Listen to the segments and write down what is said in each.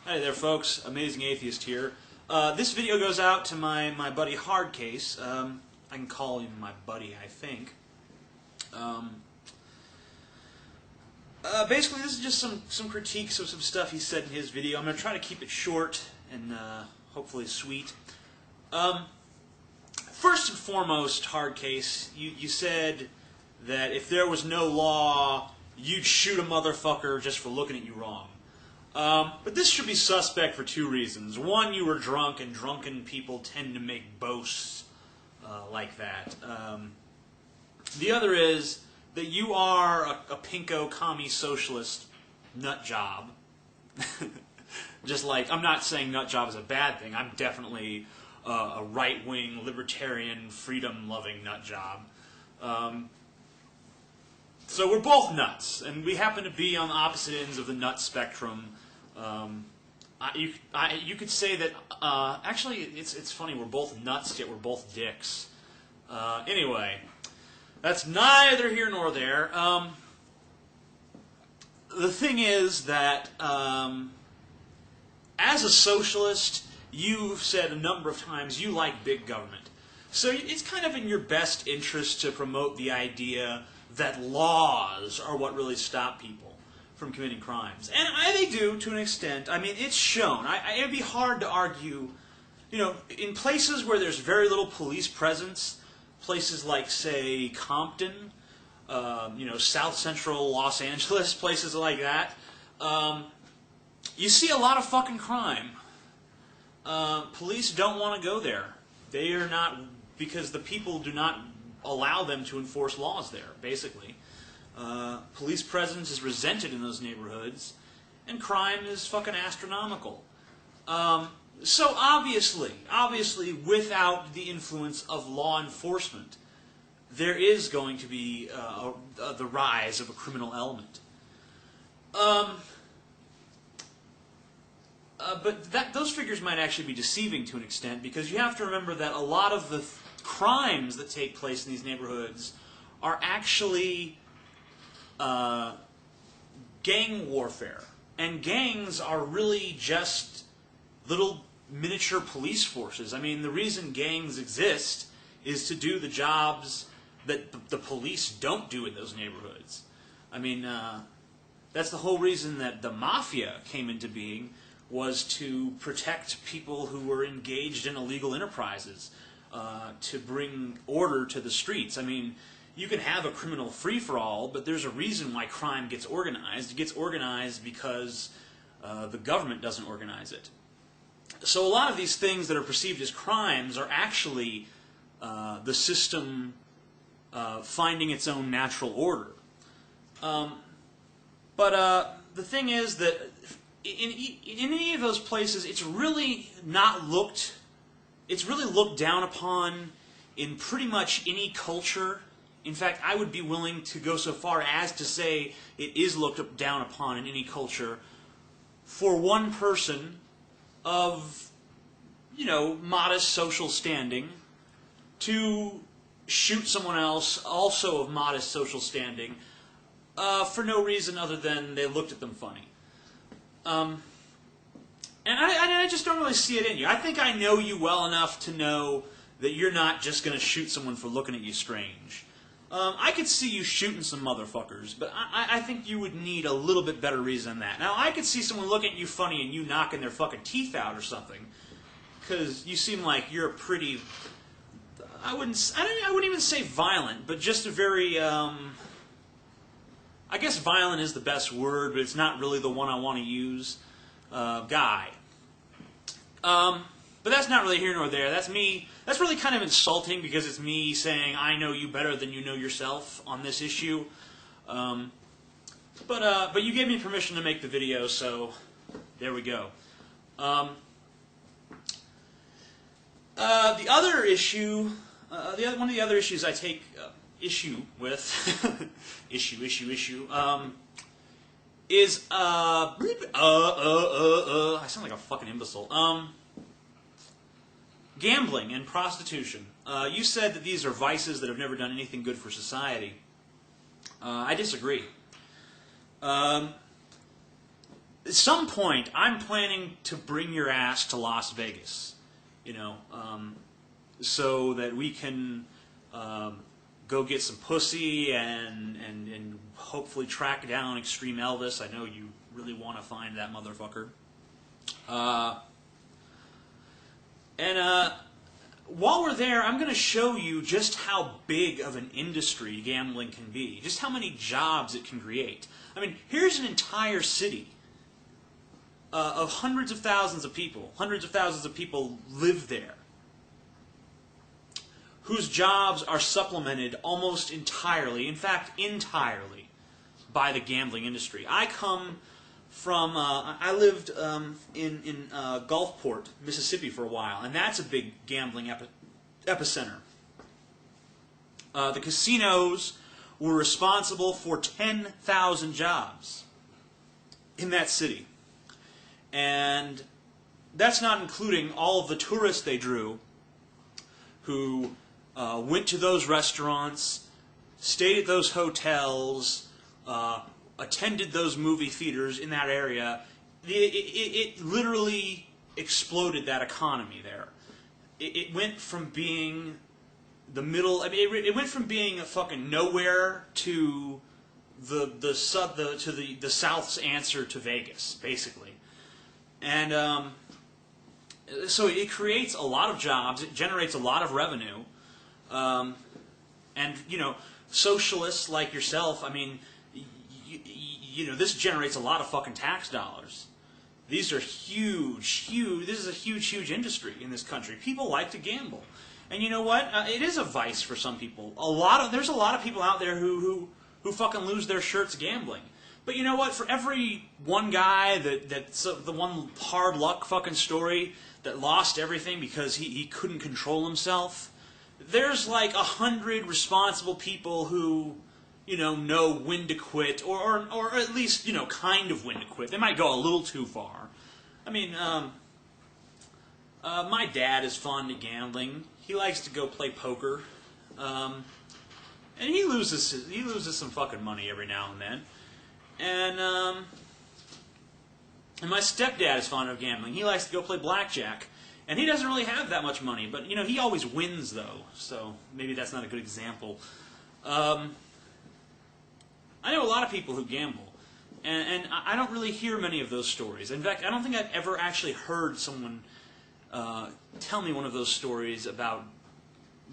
Hey there, folks. Amazing Atheist here. This video goes out to my buddy Hardcase. I can call him my buddy, I think. Basically, this is just some critiques of some stuff he said in his video. I'm going to try to keep it short and hopefully sweet. First and foremost, Hardcase, you said that if there was no law, you'd shoot a motherfucker just for looking at you wrong. But this should be suspect for two reasons. One, you were drunk, and drunken people tend to make boasts like that. The other is that you are a pinko commie socialist nut job. Just like, I'm not saying nut job is a bad thing. I'm definitely a right-wing, libertarian, freedom-loving nut job. So we're both nuts, and we happen to be on the opposite ends of the nut spectrum. You could say that, actually, it's funny, we're both nuts, yet we're both dicks. Anyway, that's neither here nor there. The thing is that, as a socialist, you've said a number of times you like big government. So it's kind of in your best interest to promote the idea that laws are what really stop people from committing crimes. And they do, to an extent. I mean, it's shown. It would be hard to argue, you know, in places where there's very little police presence, places like, say, Compton, you know, South Central Los Angeles, places like that, you see a lot of fucking crime. Police don't want to go there. They are not, because the people do not allow them to enforce laws there, basically. Police presence is resented in those neighborhoods, and crime is fucking astronomical. So obviously, without the influence of law enforcement, there is going to be the rise of a criminal element. But those figures might actually be deceiving to an extent, because you have to remember that a lot of the crimes that take place in these neighborhoods are actually gang warfare. And gangs are really just little miniature police forces. I mean, the reason gangs exist is to do the jobs that the police don't do in those neighborhoods. I mean, that's the whole reason that the mafia came into being, was to protect people who were engaged in illegal enterprises, to bring order to the streets. I mean, you can have a criminal free-for-all, but there's a reason why crime gets organized. It gets organized because the government doesn't organize it. So a lot of these things that are perceived as crimes are actually the system finding its own natural order. But the thing is that in any of those places, it's really looked down upon in pretty much any culture. In fact, I would be willing to go so far as to say it is looked down upon in any culture for one person of, you know, modest social standing to shoot someone else also of modest social standing for no reason other than they looked at them funny. And I just don't really see it in you. I think I know you well enough to know that you're not just going to shoot someone for looking at you strange. I could see you shooting some motherfuckers, but I think you would need a little bit better reason than that. Now, I could see someone looking at you funny and you knocking their fucking teeth out or something, because you seem like you're a pretty, I wouldn't even say violent, but just a very, I guess violent is the best word, but it's not really the one I want to use, guy. But that's not really here nor there. That's me. That's really kind of insulting, because it's me saying I know you better than you know yourself on this issue. But you gave me permission to make the video, so there we go. The other issue, one of the other issues I take issue with, is I sound like a fucking imbecile. Gambling and prostitution. You said that these are vices that have never done anything good for society. I disagree. at some point, I'm planning to bring your ass to Las Vegas, you know, so that we can go get some pussy and hopefully track down Extreme Elvis. I know you really want to find that motherfucker. While we're there, I'm going to show you just how big of an industry gambling can be, just how many jobs it can create. I mean, here's an entire city of hundreds of thousands of people. Hundreds of thousands of people live there, whose jobs are supplemented almost entirely, in fact, entirely, by the gambling industry. I come from, I lived in Gulfport, Mississippi for a while, and that's a big gambling epicenter. The casinos were responsible for 10,000 jobs in that city. And that's not including all of the tourists they drew who went to those restaurants, stayed at those hotels, attended those movie theaters in that area. It literally exploded that economy there. It went from being the middle. I mean, it went from being a fucking nowhere to the South's answer to Vegas, basically. And so it creates a lot of jobs. It generates a lot of revenue. And you know, socialists like yourself, I mean, you know, this generates a lot of fucking tax dollars. These are huge. This is a huge industry in this country. People like to gamble, and you know what? It is a vice for some people. There's a lot of people out there who fucking lose their shirts gambling. But you know what? For every one guy that's the one hard luck fucking story that lost everything because he couldn't control himself, there's like 100 responsible people who, you know when to quit, or at least, you know, kind of when to quit. They might go a little too far. I mean, my dad is fond of gambling. He likes to go play poker, and he loses some fucking money every now and then. And my stepdad is fond of gambling. He likes to go play blackjack. And he doesn't really have that much money, but, you know, he always wins, though, so maybe that's not a good example. I know a lot of people who gamble, and I don't really hear many of those stories. In fact, I don't think I've ever actually heard someone tell me one of those stories about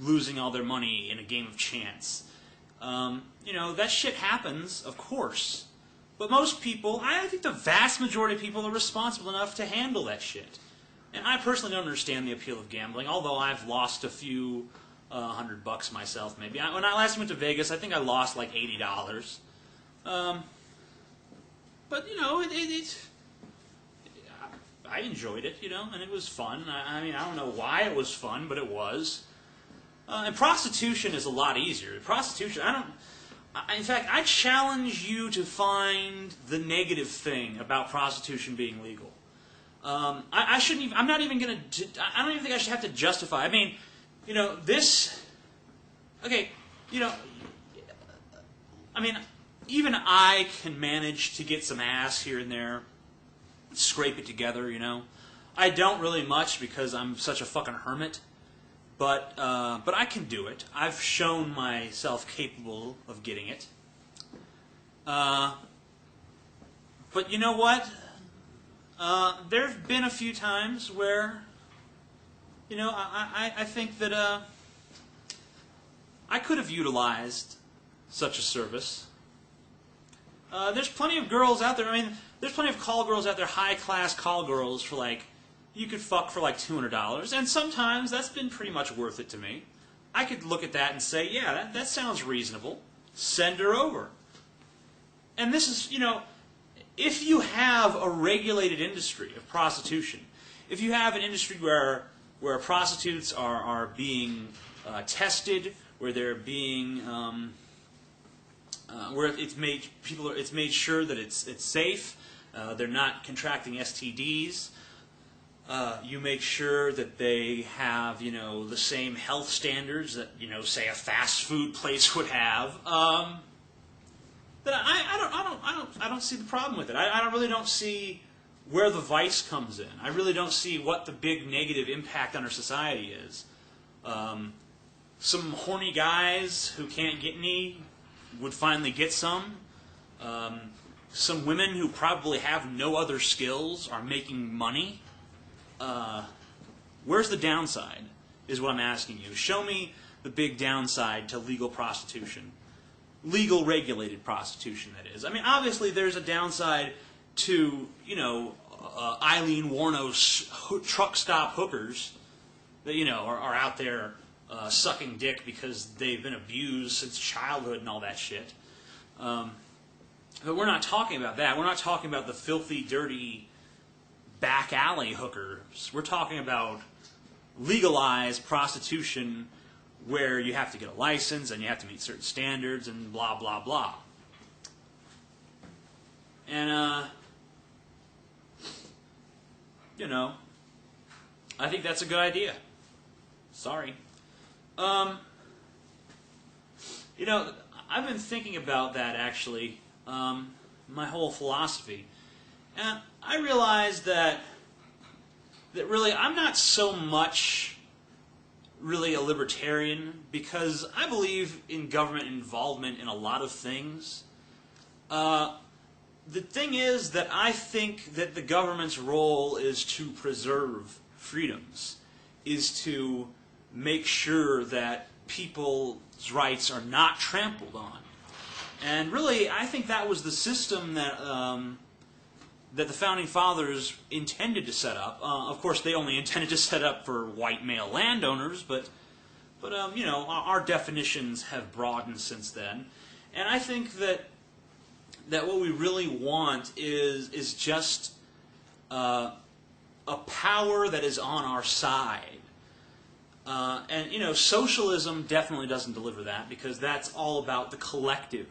losing all their money in a game of chance. You know, that shit happens, of course, but most people, I think the vast majority of people are responsible enough to handle that shit. And I personally don't understand the appeal of gambling, although I've lost a few $100 myself, maybe. When I last went to Vegas, I think I lost like $80. But, you know, I enjoyed it, you know, and it was fun. I mean, I don't know why it was fun, but it was. And prostitution is a lot easier. Prostitution, in fact, I challenge you to find the negative thing about prostitution being legal. I shouldn't even, I don't even think I should have to justify. I mean, you know, okay, you know, I mean, even I can manage to get some ass here and there, scrape it together, you know. I don't really much because I'm such a fucking hermit, but I can do it. I've shown myself capable of getting it. But you know what? There have been a few times where, you know, I think that I could have utilized such a service. There's plenty of girls out there. I mean, there's plenty of call girls out there, high-class call girls for like, you could fuck for like $200, and sometimes that's been pretty much worth it to me. I could look at that and say, yeah, that sounds reasonable. Send her over. And this is, you know, if you have a regulated industry of prostitution, if you have an industry where prostitutes are being tested, where they're being where it's made sure that it's safe, they're not contracting STDs. You make sure that they have, you know, the same health standards that, you know, say a fast food place would have. Then I don't see the problem with it. I really don't see where the vice comes in. I really don't see what the big negative impact on our society is. Some horny guys who can't get any would finally get some. Some women who probably have no other skills are making money. Where's the downside, is what I'm asking you. Show me the big downside to legal prostitution. Legal regulated prostitution, that is. I mean, obviously there's a downside to, Eileen Warno's truck stop hookers that, are out there sucking dick because they've been abused since childhood and all that shit. But we're not talking about that. We're not talking about the filthy, dirty, back alley hookers. We're talking about legalized prostitution where you have to get a license and you have to meet certain standards and blah, blah, blah. And, I think that's a good idea. Sorry. I've been thinking about that, actually, my whole philosophy. And I realized that really I'm not so much really a libertarian, because I believe in government involvement in a lot of things. The thing is that I think that the government's role is to preserve freedoms, is to make sure that people's rights are not trampled on. And really, I think that was the system that that the Founding Fathers intended to set up. Of course, they only intended to set up for white male landowners, but our definitions have broadened since then. And I think that what we really want is just a power that is on our side. And socialism definitely doesn't deliver that, because that's all about the collective.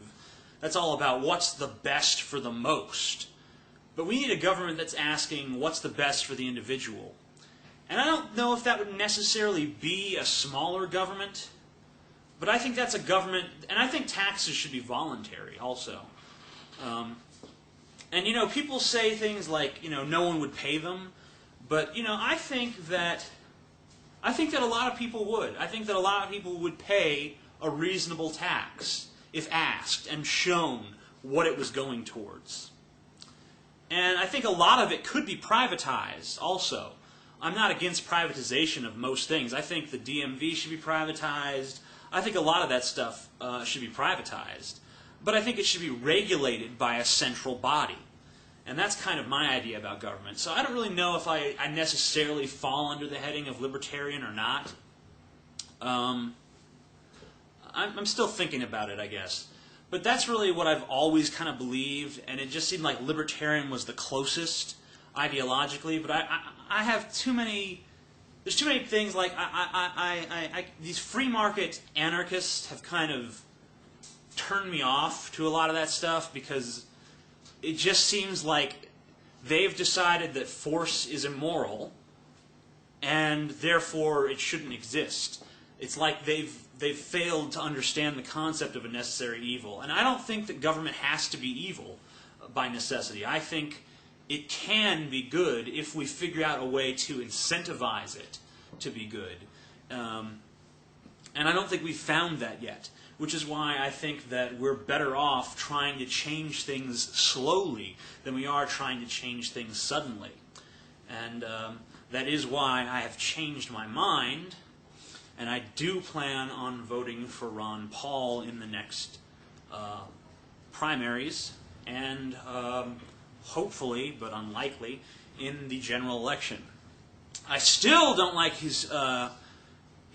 That's all about what's the best for the most. But we need a government that's asking what's the best for the individual. And I don't know if that would necessarily be a smaller government, but I think that's a government, and I think taxes should be voluntary also. And people say things like, no one would pay them, but I think that a lot of people would. I think that a lot of people would pay a reasonable tax if asked and shown what it was going towards. And I think a lot of it could be privatized also. I'm not against privatization of most things. I think the DMV should be privatized. I think a lot of that stuff should be privatized. But I think it should be regulated by a central body. And that's kind of my idea about government. So I don't really know if I necessarily fall under the heading of libertarian or not. I'm still thinking about it, I guess. But that's really what I've always kind of believed, and it just seemed like libertarian was the closest ideologically. But I have too many. There's too many things like these free market anarchists have kind of turned me off to a lot of that stuff, because it just seems like they've decided that force is immoral, and therefore it shouldn't exist. It's like they've failed to understand the concept of a necessary evil. And I don't think that government has to be evil by necessity. I think it can be good if we figure out a way to incentivize it to be good. And I don't think we've found that yet, which is why I think that we're better off trying to change things slowly than we are trying to change things suddenly. And that is why I have changed my mind. And I do plan on voting for Ron Paul in the next primaries, and hopefully, but unlikely, in the general election. I still don't like his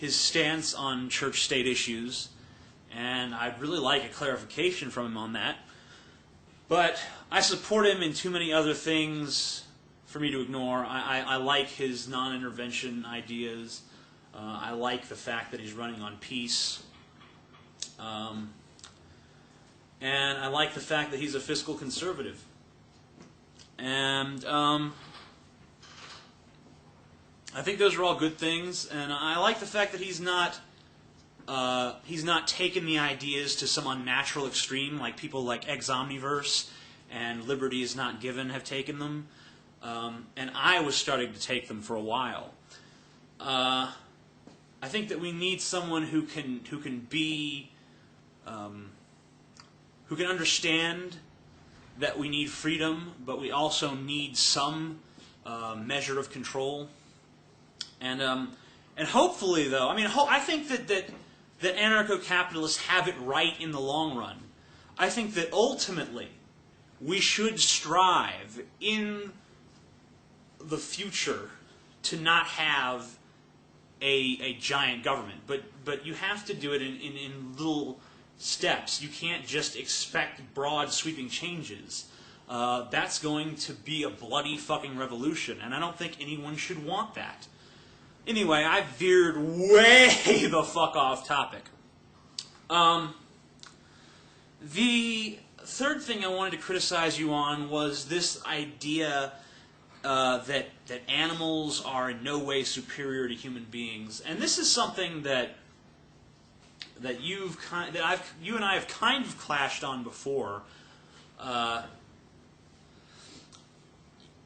stance on church-state issues, and I'd really like a clarification from him on that. But I support him in too many other things for me to ignore. I like his non-intervention ideas. I like the fact that he's running on peace. And I like the fact that he's a fiscal conservative. And I think those are all good things. And I like the fact that he's not taken the ideas to some unnatural extreme like people like Ex Omniverse and Liberty is Not Given have taken them. and I was starting to take them for a while. I think that we need someone who can be who can understand that we need freedom, but we also need some measure of control. And hopefully, though, I mean, I think that anarcho-capitalists have it right in the long run. I think that ultimately we should strive in the future to not have a giant government, but you have to do it in little steps. You can't just expect broad sweeping changes. That's going to be a bloody fucking revolution, and I don't think anyone should want that. Anyway, I veered way the fuck off topic. The third thing I wanted to criticize you on was this idea that animals are in no way superior to human beings, and this is something that you and I have kind of clashed on before.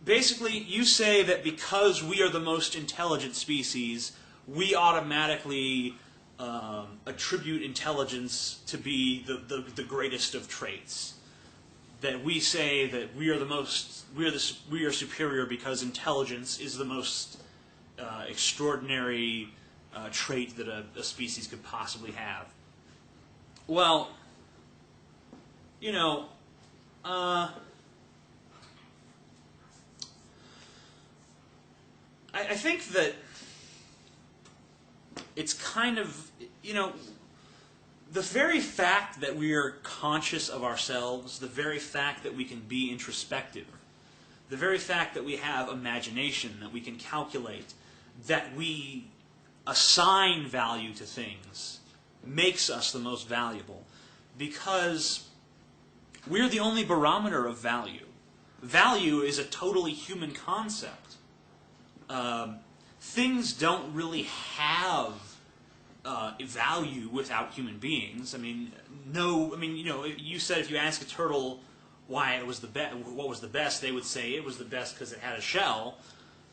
Basically, you say that because we are the most intelligent species, we automatically attribute intelligence to be the greatest of traits. That we say that we are superior because intelligence is the most extraordinary trait that a species could possibly have. Well, you know, I think that it's kind of, you know, the very fact that we are conscious of ourselves, the very fact that we can be introspective, the very fact that we have imagination, that we can calculate, that we assign value to things, makes us the most valuable. Because we're the only barometer of value. Value is a totally human concept. Things don't really have value without human beings. I mean, you know, you said if you ask a turtle why it was what was the best, they would say it was the best because it had a shell.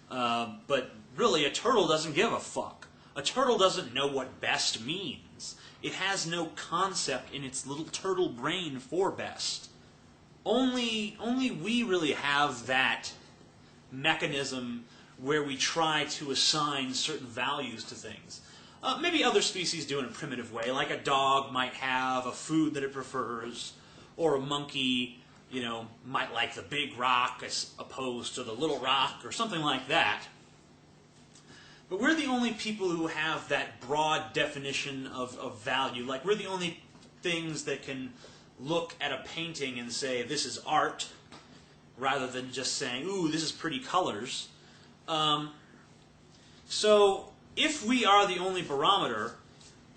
But really, a turtle doesn't give a fuck. A turtle doesn't know what best means. It has no concept in its little turtle brain for best. Only we really have that mechanism where we try to assign certain values to things. Maybe other species do in a primitive way, like a dog might have a food that it prefers, or a monkey, you know, might like the big rock as opposed to the little rock, or something like that. But we're the only people who have that broad definition of value. Like, we're the only things that can look at a painting and say, this is art, rather than just saying, ooh, this is pretty colors. So, if we are the only barometer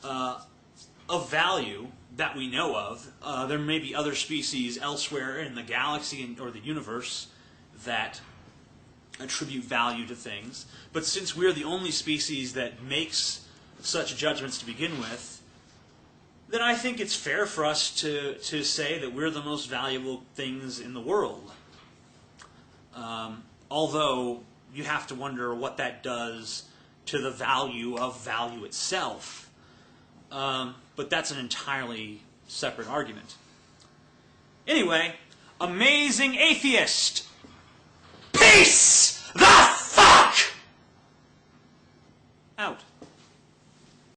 of value that we know of, there may be other species elsewhere in the galaxy or the universe that attribute value to things. But since we're the only species that makes such judgments to begin with, then I think it's fair for us to say that we're the most valuable things in the world. Although you have to wonder what that does to the value of value itself. But that's an entirely separate argument. Anyway, amazing atheist! Peace the fuck out.